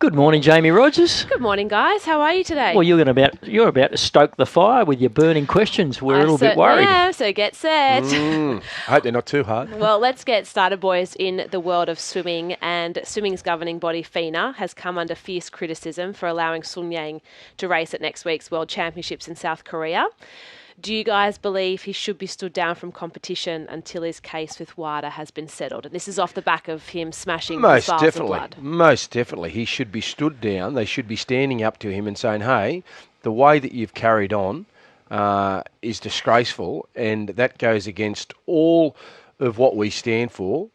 Good morning, Jaimee Rogers. Good morning, guys. How are you today? Well, you're about to stoke the fire with your burning questions. We're a little bit worried. Yeah, so get set. I hope they're not too hard. Well, let's get started, boys, in the world of swimming. And swimming's governing body, FINA, has come under fierce criticism for allowing Sun Yang to race at next week's World Championships in South Korea. Do you guys believe he should be stood down from competition until his case with WADA has been settled? And this is off the back of him smashing the vials of blood. Most definitely. He should be stood down. They should be standing up to him and saying, hey, the way that you've carried on is disgraceful, and that goes against all of what we stand for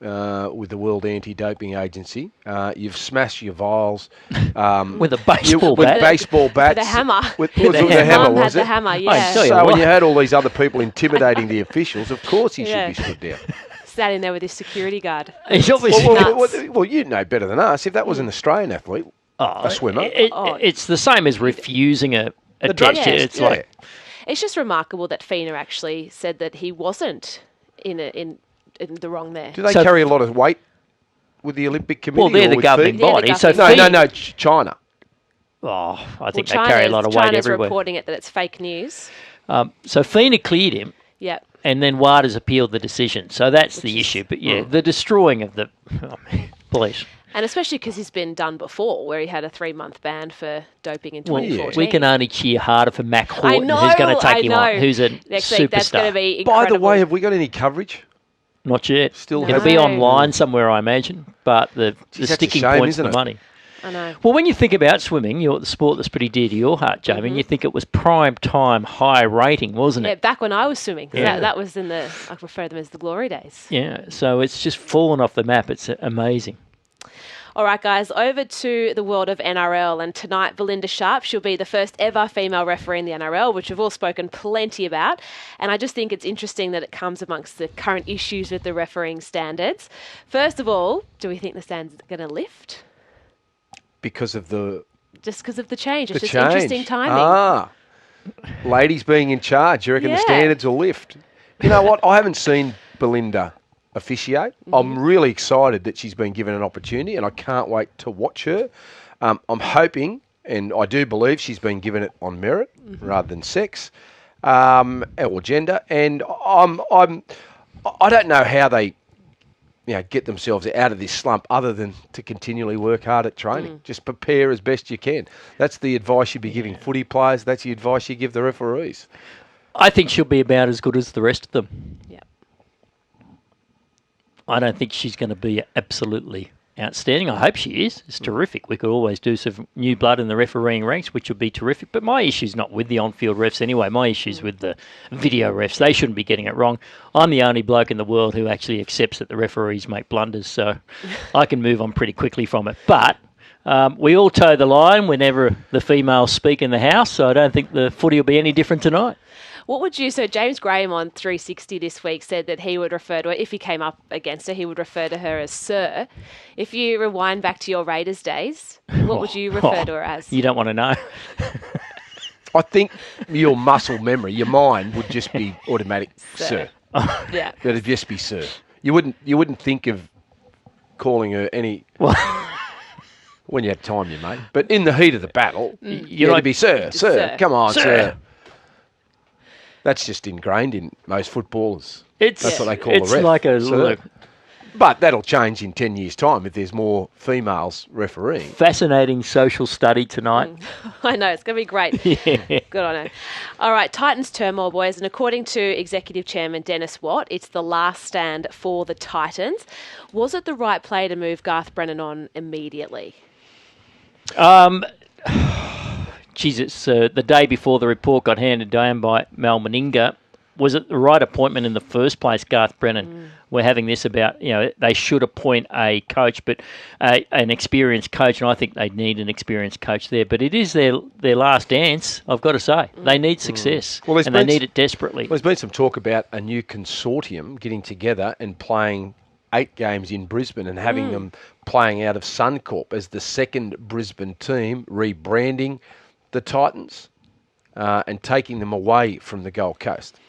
with the World Anti-Doping Agency. You've smashed your vials with a baseball bat. With baseball bats. With a hammer. With the hammer, was it? The hammer, yeah. So when you had all these other people intimidating the officials, of course he should be stood down. Standing there with his security guard. He's obviously well, you know better than us. If that was an Australian athlete, a swimmer. It's the same as refusing a drug test. It's just remarkable that FINA actually said that he wasn't in the wrong there. Do they carry a lot of weight with the Olympic Committee? Well, they're the governing body. No, China. Oh, I think they carry a lot of weight China's everywhere. reporting it that it's fake news. So FINA cleared him. Yep. And then WADA's appealed the decision. So that's the issue. But the destroying of the police. And especially because he's been done before, where he had a 3-month ban for doping in 2014. We can only cheer harder for Mac Horton, who's going to take him on, who's a next superstar. Week, that's going to be incredible. By the way, have we got any coverage? Not yet. Still It'll be online somewhere, I imagine. But the sticking point's the money. I know. Well, when you think about swimming, the sport that's pretty dear to your heart, Jamie, you think it was prime time, high rating, wasn't it? Yeah, back when I was swimming. Yeah. That was I refer to them as the glory days. Yeah, so it's just fallen off the map. It's amazing. All right, guys, over to the world of NRL. And tonight, Belinda Sharp, she'll be the first ever female referee in the NRL, which we've all spoken plenty about. And I just think it's interesting that it comes amongst the current issues with the refereeing standards. First of all, do we think the standards are going to lift? Because of the... Just because of the change. It's just interesting timing. Ladies being in charge, you reckon the standards will lift? You know what? I haven't seen Belinda officiate. I'm really excited that she's been given an opportunity, and I can't wait to watch her. I'm hoping, and I do believe she's been given it on merit rather than sex or gender. And I don't know how they get themselves out of this slump other than to continually work hard at training. Just prepare as best you can. That's the advice you'd be giving footy players. That's the advice you give the referees. I think she'll be about as good as the rest of them. Yeah. I don't think she's going to be absolutely outstanding. I hope she is. It's terrific. We could always do some new blood in the refereeing ranks, which would be terrific. But my issue's not with the on-field refs anyway. My issue's with the video refs. They shouldn't be getting it wrong. I'm the only bloke in the world who actually accepts that the referees make blunders, so I can move on pretty quickly from it. But we all toe the line whenever the females speak in the house, so I don't think the footy will be any different tonight. What would you... So James Graham on 360 this week said that he would refer to her, if he came up against her, he would refer to her as Sir. If you rewind back to your Raiders days, what would you refer to her as? You don't want to know. I think your muscle memory, your mind would just be automatic Sir. Yeah. It'd just be Sir. You wouldn't think of calling her any... when you had time, you mate. But in the heat of the battle, you'd like to be Sir. Come on, Sir. That's just ingrained in most footballers. That's what they call a ref. It's like a look. But that'll change in 10 years' time if there's more females refereeing. Fascinating social study tonight. I know, it's going to be great. Yeah. Good on her. All right, Titans turmoil, boys. And according to Executive Chairman Dennis Watt, it's the last stand for the Titans. Was it the right play to move Garth Brennan on immediately? Jesus, the day before the report got handed down by Mal Meninga, was it the right appointment in the first place, Garth Brennan? We're having this about, they should appoint a coach, but an experienced coach, and I think they need an experienced coach there. But it is their last dance, I've got to say. They need success, and they need it desperately. There's been some talk about a new consortium getting together and playing 8 games in Brisbane and having them playing out of Suncorp as the second Brisbane team, rebranding the Titans and taking them away from the Gold Coast.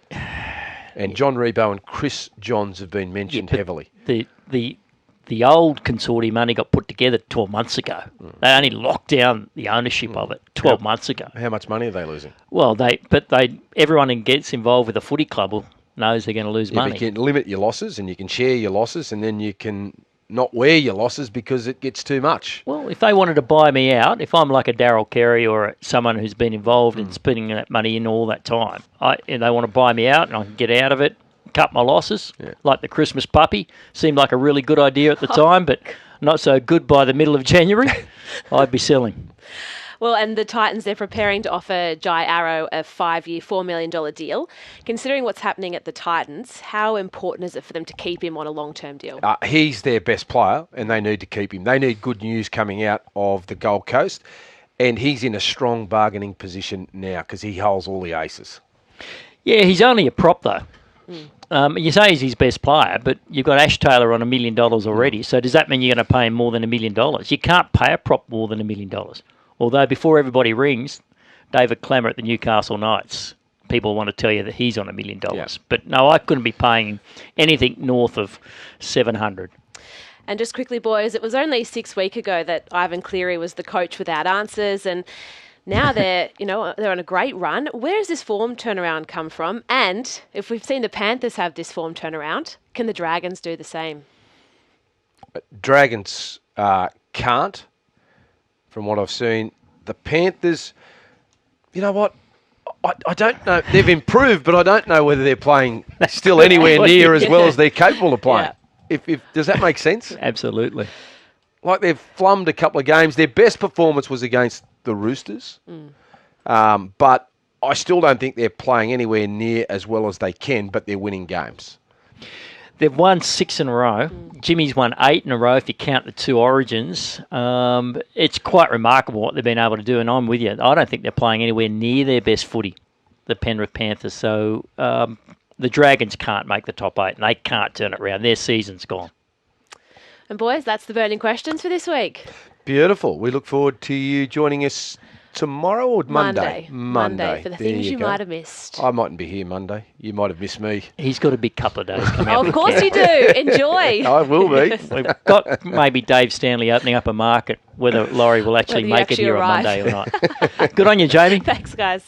And John Rebo and Chris Johns have been mentioned heavily. The the old consortium only got put together 12 months ago. They only locked down the ownership of it 12 months ago. How much money are they losing? Well, everyone who gets involved with a footy club knows they're going to lose money. But you can limit your losses and you can share your losses, and then you can not wear your losses because it gets too much. Well, if they wanted to buy me out, if I'm like a Darryl Carey or someone who's been involved in spending that money in all that time, and they want to buy me out and I can get out of it, cut my losses, like the Christmas puppy, seemed like a really good idea at the time, but not so good by the middle of January, I'd be selling. Well, and the Titans, they're preparing to offer Jai Arrow a 5-year, $4 million deal. Considering what's happening at the Titans, how important is it for them to keep him on a long-term deal? He's their best player, and they need to keep him. They need good news coming out of the Gold Coast, and he's in a strong bargaining position now because he holds all the aces. Yeah, he's only a prop, though. You say he's his best player, but you've got Ash Taylor on $1 million already, so does that mean you're going to pay him more than $1 million? You can't pay a prop more than $1 million. Although before everybody rings, David Klemmer at the Newcastle Knights, people want to tell you that he's on $1 million. Yeah. But no, I couldn't be paying anything north of $700. And just quickly, boys, it was only 6 weeks ago that Ivan Cleary was the coach without answers, and now they're on a great run. Where does this form turnaround come from? And if we've seen the Panthers have this form turnaround, can the Dragons do the same? Dragons can't. From what I've seen, the Panthers, you know what? I don't know. They've improved, but I don't know whether they're playing still anywhere near as well as they're capable of playing. Yeah. If does that make sense? Absolutely. Like they've flummed a couple of games. Their best performance was against the Roosters, but I still don't think they're playing anywhere near as well as they can, but they're winning games. They've won 6 in a row. Jimmy's won 8 in a row if you count the 2 Origins. It's quite remarkable what they've been able to do, and I'm with you. I don't think they're playing anywhere near their best footy, the Penrith Panthers. So the Dragons can't make the top 8, and they can't turn it around. Their season's gone. And boys, that's the burning questions for this week. Beautiful. We look forward to you joining us tomorrow or Monday? Monday for the things you might have missed. I mightn't be here Monday. You might have missed me. He's got a big couple of days coming up. Of course you do. Enjoy. I will be. We've got maybe Dave Stanley opening up a market, whether Laurie will actually make it here on Monday or not. Good on you, Jaimee. Thanks, guys.